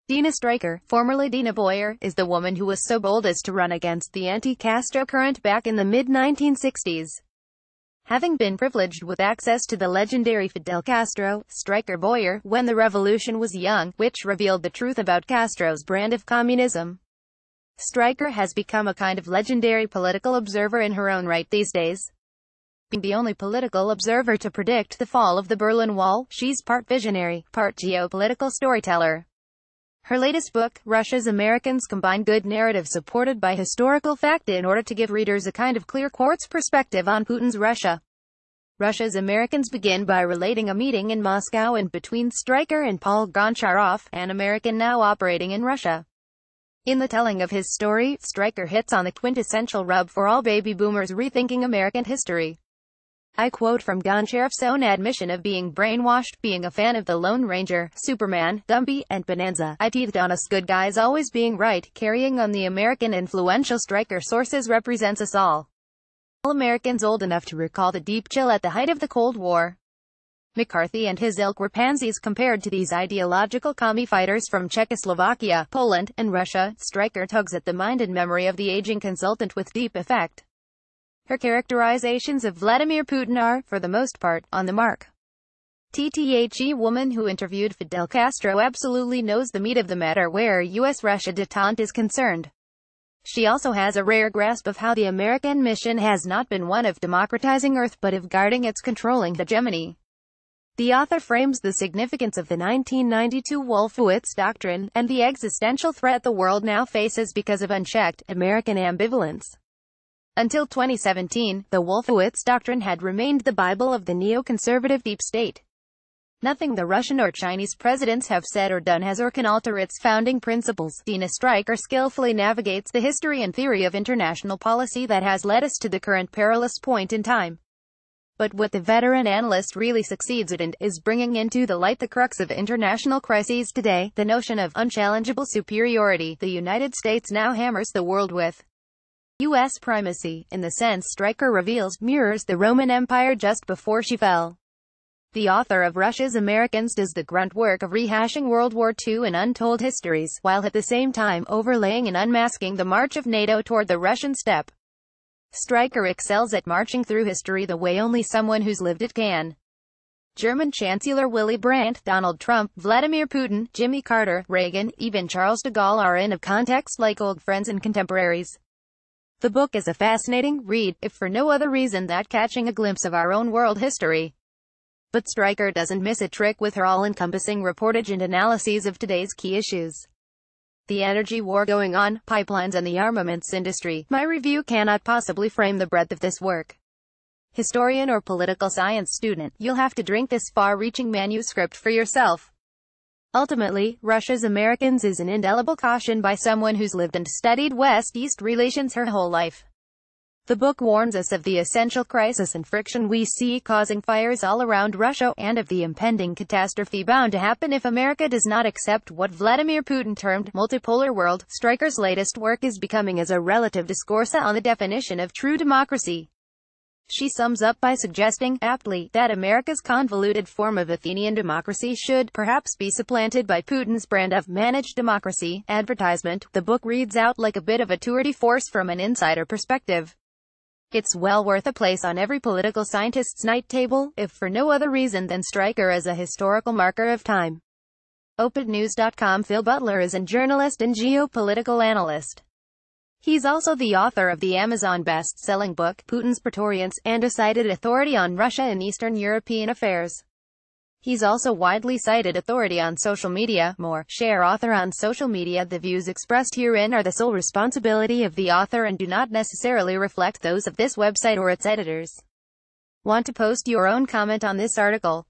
Deena Stryker, formerly Deena Boyer, is the woman who was so bold as to run against the anti-Castro current back in the mid-1960s. Having been privileged with access to the legendary Fidel Castro, Stryker Boyer, when the revolution was young, which revealed the truth about Castro's brand of communism. Stryker has become a kind of legendary political observer in her own right these days. Being the only political observer to predict the fall of the Berlin Wall, she's part visionary, part geopolitical storyteller. Her latest book, Russia's Americans, combine good narrative supported by historical fact in order to give readers a kind of clear quartz perspective on Putin's Russia. Russia's Americans begin by relating a meeting in Moscow and between Stryker and Paul Goncharov, an American now operating in Russia. In the telling of his story, Stryker hits on the quintessential rub for all baby boomers rethinking American history. I quote from Goncharov's own admission of being brainwashed, being a fan of the Lone Ranger, Superman, Gumby, and Bonanza. I teethed on us good guys always being right, carrying on the American influential Stryker sources represents us all. All Americans old enough to recall the deep chill at the height of the Cold War. McCarthy and his ilk were pansies compared to these ideological commie fighters from Czechoslovakia, Poland, and Russia. Stryker tugs at the mind and memory of the aging consultant with deep effect. Her characterizations of Vladimir Putin are, for the most part, on the mark. The woman who interviewed Fidel Castro absolutely knows the meat of the matter where U.S.-Russia détente is concerned. She also has a rare grasp of how the American mission has not been one of democratizing Earth but of guarding its controlling hegemony. The author frames the significance of the 1992 Wolfowitz Doctrine, and the existential threat the world now faces because of unchecked, American ambivalence. Until 2017, the Wolfowitz Doctrine had remained the Bible of the neoconservative deep state. Nothing the Russian or Chinese presidents have said or done has or can alter its founding principles. Deena Stryker skillfully navigates the history and theory of international policy that has led us to the current perilous point in time. But what the veteran analyst really succeeds at is bringing into the light the crux of international crises today, the notion of unchallengeable superiority the United States now hammers the world with. U.S. primacy, in the sense Stryker reveals, mirrors the Roman Empire just before she fell. The author of Russia's Americans does the grunt work of rehashing World War II and untold histories, while at the same time overlaying and unmasking the march of NATO toward the Russian steppe. Stryker excels at marching through history the way only someone who's lived it can. German Chancellor Willy Brandt, Donald Trump, Vladimir Putin, Jimmy Carter, Reagan, even Charles de Gaulle are in a context like old friends and contemporaries. The book is a fascinating read, if for no other reason than catching a glimpse of our own world history. But Stryker doesn't miss a trick with her all-encompassing reportage and analyses of today's key issues. The energy war going on, pipelines and the armaments industry. My review cannot possibly frame the breadth of this work. Historian or political science student, you'll have to drink this far-reaching manuscript for yourself. Ultimately, Russia's Americans is an indelible caution by someone who's lived and studied West-East relations her whole life. The book warns us of the essential crisis and friction we see causing fires all around Russia, and of the impending catastrophe bound to happen if America does not accept what Vladimir Putin termed multipolar world. Stryker's latest work is becoming as a relative discourse on the definition of true democracy. She sums up by suggesting, aptly, that America's convoluted form of Athenian democracy should, perhaps, be supplanted by Putin's brand of managed democracy. Advertisement. The book reads out like a bit of a tour de force from an insider perspective. It's well worth a place on every political scientist's night table, if for no other reason than Stryker as a historical marker of time. OpEdNews.com. Phil Butler is a journalist and geopolitical analyst. He's also the author of the Amazon best-selling book, Putin's Praetorians, and a cited authority on Russia and Eastern European affairs. He's also widely cited authority on social media. More, share author on social media. The views expressed herein are the sole responsibility of the author and do not necessarily reflect those of this website or its editors. Want to post your own comment on this article?